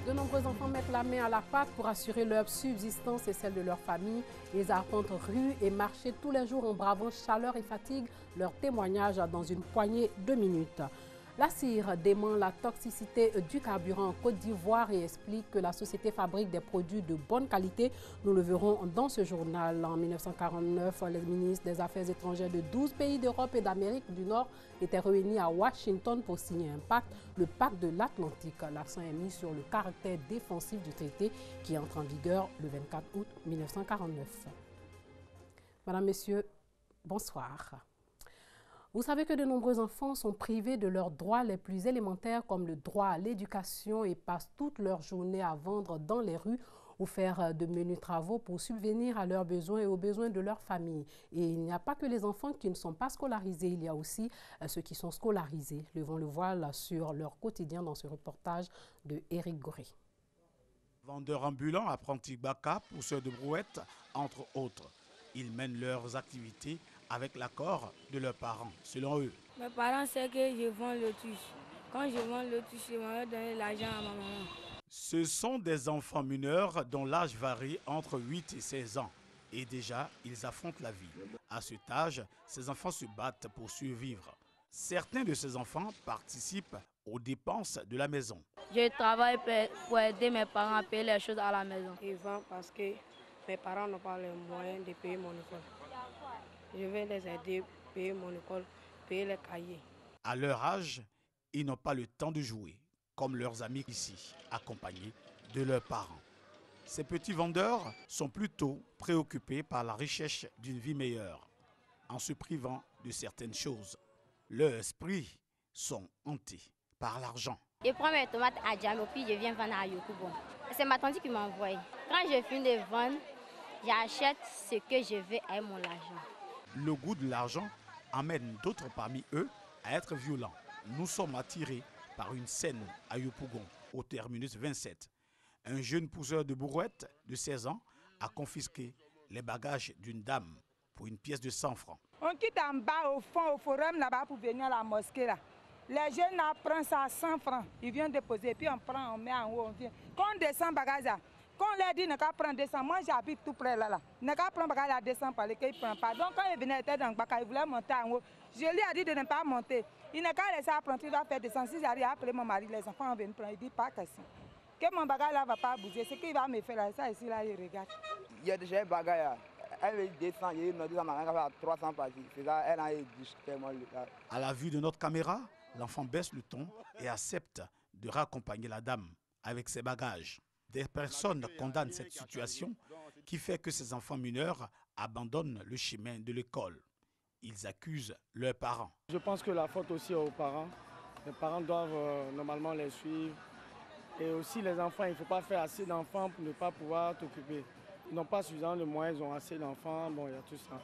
De nombreux enfants mettent la main à la pâte pour assurer leur subsistance et celle de leur famille. Ils arpentent rues et marchés tous les jours en bravant chaleur et fatigue. Leur témoignage dans une poignée de minutes. La CIR dément la toxicité du carburant en Côte d'Ivoire et explique que la société fabrique des produits de bonne qualité. Nous le verrons dans ce journal. En 1949, les ministres des Affaires étrangères de 12 pays d'Europe et d'Amérique du Nord étaient réunis à Washington pour signer un pacte, le pacte de l'Atlantique. L'accent est mis sur le caractère défensif du traité qui entre en vigueur le 24 août 1949. Madame, Messieurs, bonsoir. Vous savez que de nombreux enfants sont privés de leurs droits les plus élémentaires comme le droit à l'éducation et passent toute leur journée à vendre dans les rues ou faire de menus travaux pour subvenir à leurs besoins et aux besoins de leur famille. Et il n'y a pas que les enfants qui ne sont pas scolarisés, il y a aussi ceux qui sont scolarisés. Levons le voile sur leur quotidien dans ce reportage de Éric Goré. Vendeurs ambulants, apprentis baka, pousseurs de brouettes, entre autres. Ils mènent leurs activités avec l'accord de leurs parents, selon eux. Mes parents savent que je vends le touche. Quand je vends le touche, je vais donner l'argent à ma maman. Ce sont des enfants mineurs dont l'âge varie entre 8 et 16 ans. Et déjà, ils affrontent la vie. À cet âge, ces enfants se battent pour survivre. Certains de ces enfants participent aux dépenses de la maison. Je travaille pour aider mes parents à payer les choses à la maison. Je vends parce que mes parents n'ont pas les moyens de payer mon école. Je vais les aider à payer mon école, payer les cahiers. À leur âge, ils n'ont pas le temps de jouer, comme leurs amis ici, accompagnés de leurs parents. Ces petits vendeurs sont plutôt préoccupés par la recherche d'une vie meilleure, en se privant de certaines choses. Leurs esprits sont hantés par l'argent. Je prends mes tomates à Djambo, puis je viens vendre à Yokoubo. C'est ma tante qui m'envoie. Quand je finis de vendre, j'achète ce que je veux avec mon argent. Le goût de l'argent amène d'autres parmi eux à être violents. Nous sommes attirés par une scène à Yopougon, au terminus 27. Un jeune pousseur de brouette de 16 ans a confisqué les bagages d'une dame pour une pièce de 100 francs. On quitte en bas au fond, au forum là-bas pour venir à la mosquée là. Les jeunes prennent ça à 100 francs. Ils viennent déposer, puis on prend, on met en haut, on vient. Quand on descend bagages là, quand on leur dit ne qu'à prendre 200, moi j'habite tout près là. Ne qu'à prendre bagages à 200 par lesquels ils ne prennent pas. Donc quand il venait dans le bagages, il voulait monter en haut. Je lui ai dit de ne pas monter. Il n'a qu'à laisser apprendre, il va faire 200. Si j'arrive à appeler mon mari, les enfants viennent prendre. Il dit pas question. Que mon bagage là ne va pas bouger. Ce qu'il va me faire là, ça ici là, il regarde. Il y a déjà un bagage là. Elle veut 200, il y a 300 par-ci. C'est ça, elle a tellement. À la vue de notre caméra, l'enfant baisse le ton et accepte de raccompagner la dame avec ses bagages. Des personnes condamnent cette situation qui fait que ces enfants mineurs abandonnent le chemin de l'école. Ils accusent leurs parents. Je pense que la faute aussi est aux parents. Les parents doivent normalement les suivre. Et aussi les enfants, il ne faut pas faire assez d'enfants pour ne pas pouvoir t'occuper. Ils n'ont pas suffisamment de moyens, ils ont assez d'enfants, bon, il y a tout ça.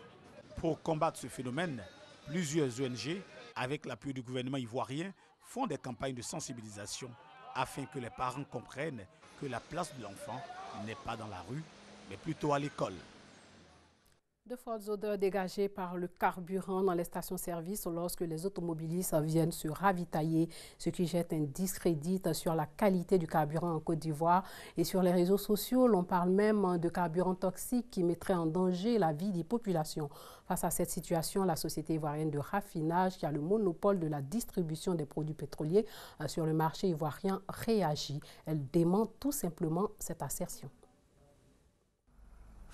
Pour combattre ce phénomène, plusieurs ONG, avec l'appui du gouvernement ivoirien, font des campagnes de sensibilisation afin que les parents comprennent que la place de l'enfant n'est pas dans la rue, mais plutôt à l'école. De fortes odeurs dégagées par le carburant dans les stations-service lorsque les automobilistes viennent se ravitailler, ce qui jette un discrédit sur la qualité du carburant en Côte d'Ivoire. Et sur les réseaux sociaux, l'on parle même de carburant toxique qui mettrait en danger la vie des populations. Face à cette situation, la société ivoirienne de raffinage, qui a le monopole de la distribution des produits pétroliers sur le marché ivoirien, réagit. Elle dément tout simplement cette assertion.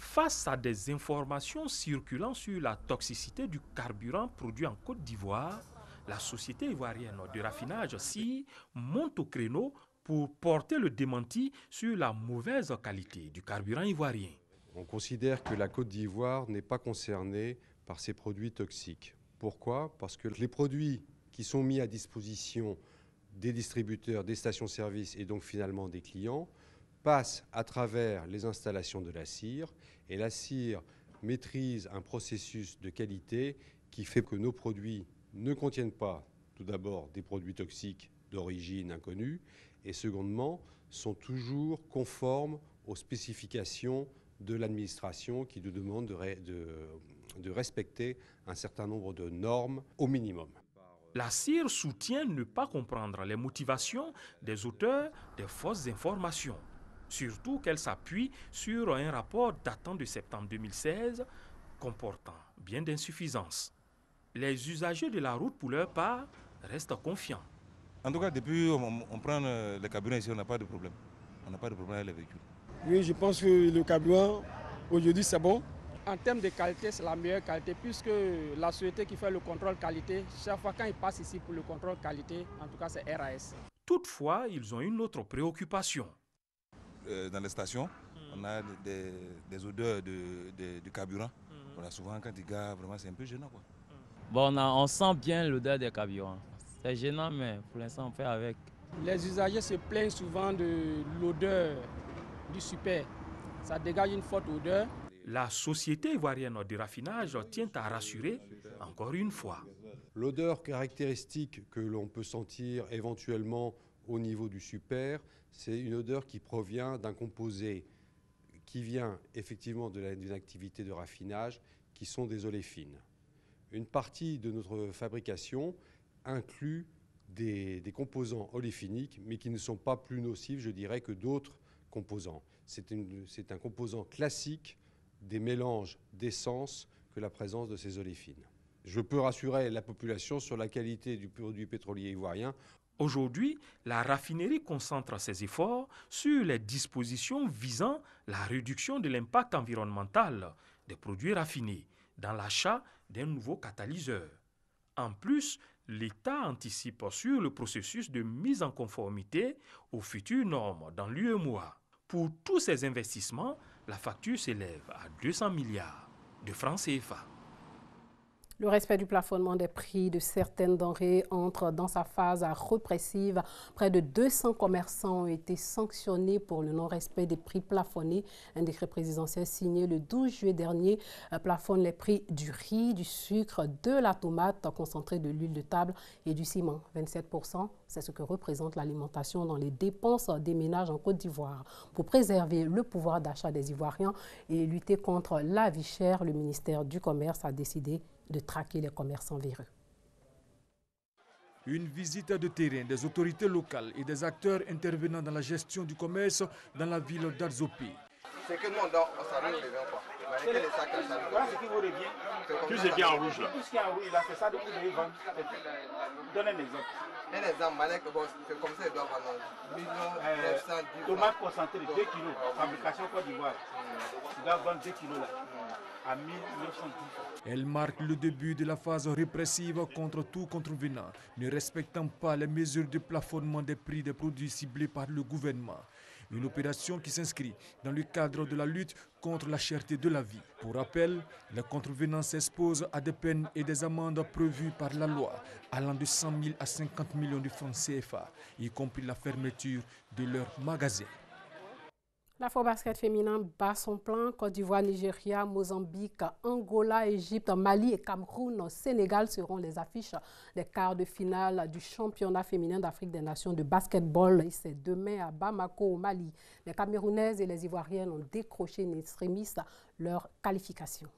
Face à des informations circulant sur la toxicité du carburant produit en Côte d'Ivoire, la société ivoirienne de raffinage CIR monte au créneau pour porter le démenti sur la mauvaise qualité du carburant ivoirien. On considère que la Côte d'Ivoire n'est pas concernée par ces produits toxiques. Pourquoi? Parce que les produits qui sont mis à disposition des distributeurs, des stations-service et donc finalement des clients passe à travers les installations de la CIR et la CIR maîtrise un processus de qualité qui fait que nos produits ne contiennent pas tout d'abord des produits toxiques d'origine inconnue et secondement sont toujours conformes aux spécifications de l'administration qui nous demande de respecter un certain nombre de normes au minimum. La CIR soutient ne pas comprendre les motivations des auteurs des fausses informations, surtout qu'elle s'appuie sur un rapport datant de septembre 2016 comportant bien d'insuffisances. Les usagers de la route, pour leur part, restent confiants. En tout cas, depuis on prend le carburant ici, on n'a pas de problème. On n'a pas de problème avec les véhicules. Oui, je pense que le carburant, aujourd'hui, c'est bon. En termes de qualité, c'est la meilleure qualité puisque la société qui fait le contrôle qualité, chaque fois quand ils passent ici pour le contrôle qualité, en tout cas c'est RAS. Toutefois, ils ont une autre préoccupation. Dans les stations, on a des odeurs de carburant. Voilà, souvent quand ils garent, vraiment c'est un peu gênant, quoi. Bon, on sent bien l'odeur des carburants. C'est gênant, mais pour l'instant on fait avec. Les usagers se plaignent souvent de l'odeur du super. Ça dégage une forte odeur. La société ivoirienne de raffinage tient à rassurer encore une fois. L'odeur caractéristique que l'on peut sentir éventuellement au niveau du super, c'est une odeur qui provient d'un composé qui vient effectivement d'une activité de raffinage, qui sont des oléfines. Une partie de notre fabrication inclut des composants oléfiniques, mais qui ne sont pas plus nocifs, je dirais, que d'autres composants. C'est un composant classique des mélanges d'essence que la présence de ces oléfines. Je peux rassurer la population sur la qualité du produit pétrolier ivoirien. Aujourd'hui, la raffinerie concentre ses efforts sur les dispositions visant la réduction de l'impact environnemental des produits raffinés dans l'achat d'un nouveau catalyseur. En plus, l'État anticipe sur le processus de mise en conformité aux futures normes dans l'UEMOA. Pour tous ces investissements, la facture s'élève à 200 milliards de francs CFA. Le respect du plafonnement des prix de certaines denrées entre dans sa phase répressive. Près de 200 commerçants ont été sanctionnés pour le non-respect des prix plafonnés. Un décret présidentiel signé le 12 juillet dernier plafonne les prix du riz, du sucre, de la tomate concentrée, de l'huile de table et du ciment. 27%, c'est ce que représente l'alimentation dans les dépenses des ménages en Côte d'Ivoire. Pour préserver le pouvoir d'achat des Ivoiriens et lutter contre la vie chère, le ministère du Commerce a décidé de traquer les commerçants véreux. Une visite de terrain des autorités locales et des acteurs intervenant dans la gestion du commerce dans la ville d'Adzopi. C'est que nous, ça ne revient pas. Voilà ce qui vous revient. Tout ce qui est en rouge là. Tout ce qui est en rouge là, c'est ça que vous devez vendre. Donnez un exemple. Un exemple, c'est comme ça, ils doivent vendre 1 tomate concentrée, 2 kilos, fabrication Côte d'Ivoire. Ils doivent vendre 2 kilos là. À 1910. Elle marque le début de la phase répressive contre tout contrevenant, ne respectant pas les mesures de plafonnement des prix des produits ciblés par le gouvernement. Une opération qui s'inscrit dans le cadre de la lutte contre la cherté de la vie. Pour rappel, les contrevenants s'exposent à des peines et des amendes prévues par la loi, allant de 100 000 à 50 millions de francs CFA, y compris la fermeture de leurs magasins. L'Afrobasket féminin bat son plein. Côte d'Ivoire, Nigeria, Mozambique, Angola, Égypte, Mali et Cameroun, Sénégal seront les affiches des quarts de finale du championnat féminin d'Afrique des Nations de basketball. Et c'est demain à Bamako, au Mali. Les Camerounaises et les Ivoiriennes ont décroché in extremis leur qualification.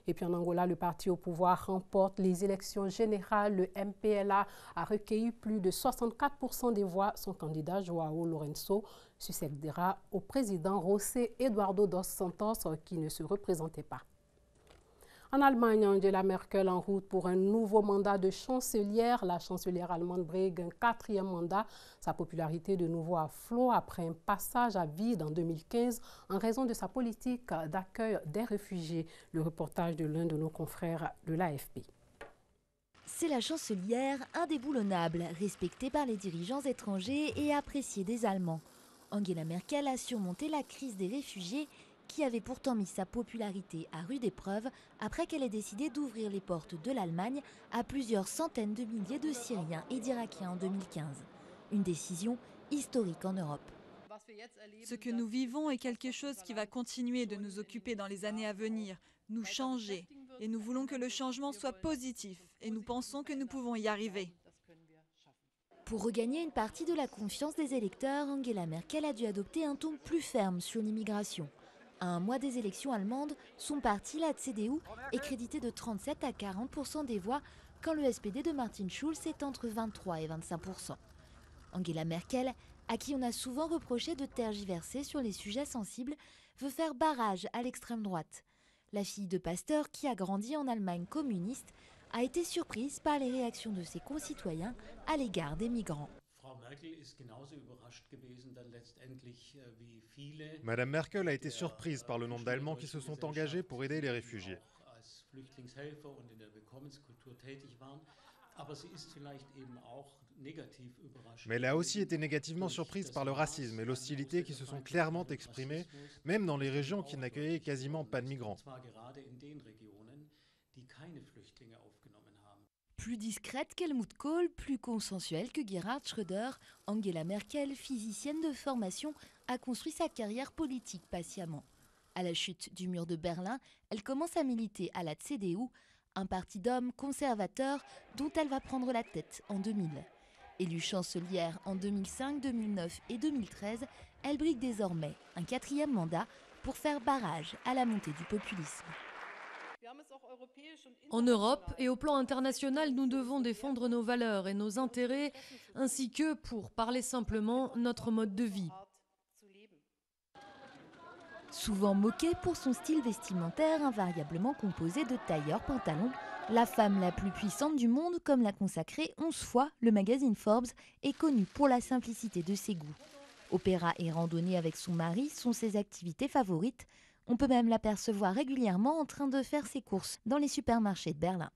Et puis en Angola, le parti au pouvoir remporte les élections générales. Le MPLA a recueilli plus de 64% des voix. Son candidat, Joao Lourenço, succédera au président José Eduardo dos Santos, qui ne se représentait pas. En Allemagne, Angela Merkel en route pour un nouveau mandat de chancelière. La chancelière allemande brigue un 4e mandat. Sa popularité de nouveau à flot après un passage à vide en 2015 en raison de sa politique d'accueil des réfugiés. Le reportage de l'un de nos confrères de l'AFP. C'est la chancelière indéboulonnable, respectée par les dirigeants étrangers et appréciée des Allemands. Angela Merkel a surmonté la crise des réfugiés qui avait pourtant mis sa popularité à rude épreuve après qu'elle ait décidé d'ouvrir les portes de l'Allemagne à plusieurs centaines de milliers de Syriens et d'Irakiens en 2015. Une décision historique en Europe. Ce que nous vivons est quelque chose qui va continuer de nous occuper dans les années à venir, nous changer. Et nous voulons que le changement soit positif et nous pensons que nous pouvons y arriver. Pour regagner une partie de la confiance des électeurs, Angela Merkel a dû adopter un ton plus ferme sur l'immigration. À un mois des élections allemandes, son parti, la CDU, est crédité de 37 à 40% des voix, quand le SPD de Martin Schulz est entre 23 et 25%. Angela Merkel, à qui on a souvent reproché de tergiverser sur les sujets sensibles, veut faire barrage à l'extrême droite. La fille de pasteur, qui a grandi en Allemagne communiste, a été surprise par les réactions de ses concitoyens à l'égard des migrants. Madame Merkel a été surprise par le nombre d'Allemands qui se sont engagés pour aider les réfugiés. Mais elle a aussi été négativement surprise par le racisme et l'hostilité qui se sont clairement exprimés, même dans les régions qui n'accueillaient quasiment pas de migrants. Plus discrète qu'Helmut Kohl, plus consensuelle que Gerhard Schröder, Angela Merkel, physicienne de formation, a construit sa carrière politique patiemment. À la chute du mur de Berlin, elle commence à militer à la CDU, un parti d'hommes conservateurs dont elle va prendre la tête en 2000. Élue chancelière en 2005, 2009 et 2013, elle brigue désormais un 4e mandat pour faire barrage à la montée du populisme. En Europe et au plan international, nous devons défendre nos valeurs et nos intérêts, ainsi que, pour parler simplement, notre mode de vie. Souvent moquée pour son style vestimentaire invariablement composé de tailleurs pantalons, la femme la plus puissante du monde, comme l'a consacré 11 fois le magazine Forbes, est connue pour la simplicité de ses goûts. Opéra et randonnée avec son mari sont ses activités favorites. On peut même l'apercevoir régulièrement en train de faire ses courses dans les supermarchés de Berlin.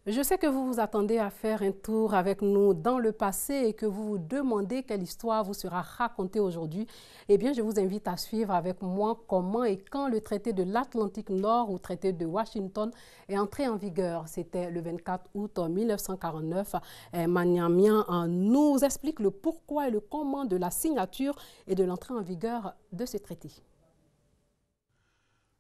Je sais que vous vous attendez à faire un tour avec nous dans le passé et que vous vous demandez quelle histoire vous sera racontée aujourd'hui. Eh bien, je vous invite à suivre avec moi comment et quand le traité de l'Atlantique Nord ou traité de Washington est entré en vigueur. C'était le 24 août 1949. Maniamian nous explique le pourquoi et le comment de la signature et de l'entrée en vigueur de ce traité.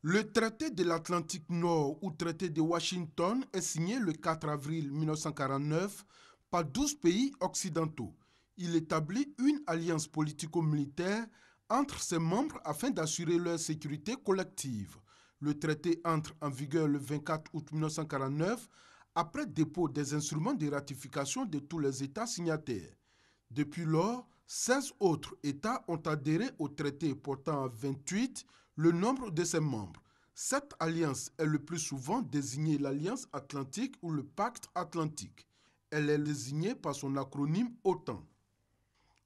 Le traité de l'Atlantique Nord ou traité de Washington est signé le 4 avril 1949 par 12 pays occidentaux. Il établit une alliance politico-militaire entre ses membres afin d'assurer leur sécurité collective. Le traité entre en vigueur le 24 août 1949 après dépôt des instruments de ratification de tous les États signataires. Depuis lors, 16 autres États ont adhéré au traité portant à 28 le nombre de ses membres. Cette alliance est le plus souvent désignée l'Alliance Atlantique ou le Pacte Atlantique. Elle est désignée par son acronyme OTAN.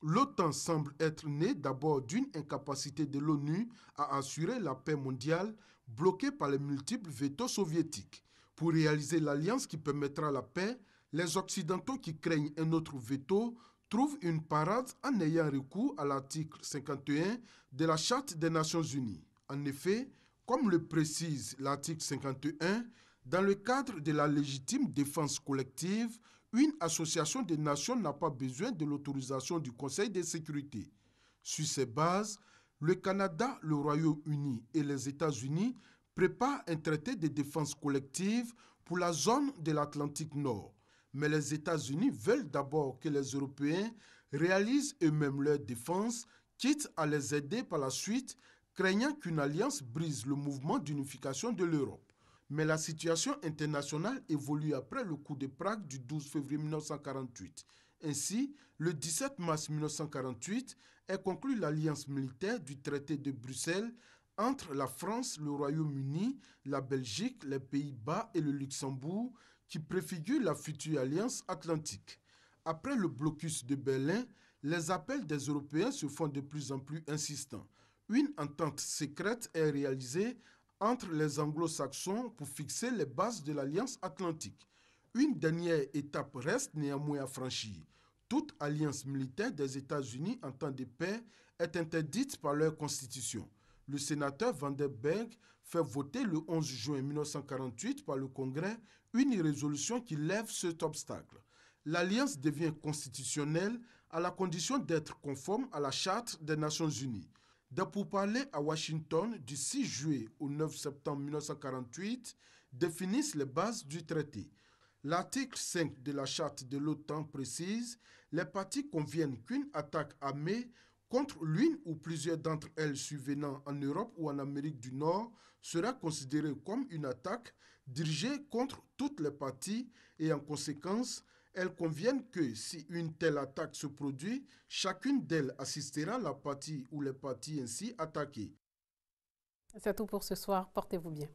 L'OTAN semble être née d'abord d'une incapacité de l'ONU à assurer la paix mondiale bloquée par les multiples vétos soviétiques. Pour réaliser l'alliance qui permettra la paix, les Occidentaux qui craignent un autre veto trouvent une parade en ayant recours à l'article 51 de la Charte des Nations Unies. En effet, comme le précise l'article 51, dans le cadre de la légitime défense collective, une association des nations n'a pas besoin de l'autorisation du Conseil de sécurité. Sur ces bases, le Canada, le Royaume-Uni et les États-Unis préparent un traité de défense collective pour la zone de l'Atlantique Nord. Mais les États-Unis veulent d'abord que les Européens réalisent eux-mêmes leur défense, quitte à les aider par la suite, craignant qu'une alliance brise le mouvement d'unification de l'Europe. Mais la situation internationale évolue après le coup de Prague du 12 février 1948. Ainsi, le 17 mars 1948 est conclue l'alliance militaire du traité de Bruxelles entre la France, le Royaume-Uni, la Belgique, les Pays-Bas et le Luxembourg, qui préfigure la future alliance atlantique. Après le blocus de Berlin, les appels des Européens se font de plus en plus insistants. Une entente secrète est réalisée entre les anglo-saxons pour fixer les bases de l'Alliance atlantique. Une dernière étape reste néanmoins à franchir. Toute alliance militaire des États-Unis en temps de paix est interdite par leur constitution. Le sénateur Vandenberg fait voter le 11 juin 1948 par le Congrès une résolution qui lève cet obstacle. L'alliance devient constitutionnelle à la condition d'être conforme à la Charte des Nations Unies. Des pourparlers à Washington du 6 juillet au 9 septembre 1948 définissent les bases du traité. L'article 5 de la Charte de l'OTAN précise « Les parties conviennent qu'une attaque armée contre l'une ou plusieurs d'entre elles survenant en Europe ou en Amérique du Nord sera considérée comme une attaque dirigée contre toutes les parties et en conséquence, elles conviennent que si une telle attaque se produit, chacune d'elles assistera à la partie ou les parties ainsi attaquées. C'est tout pour ce soir. Portez-vous bien.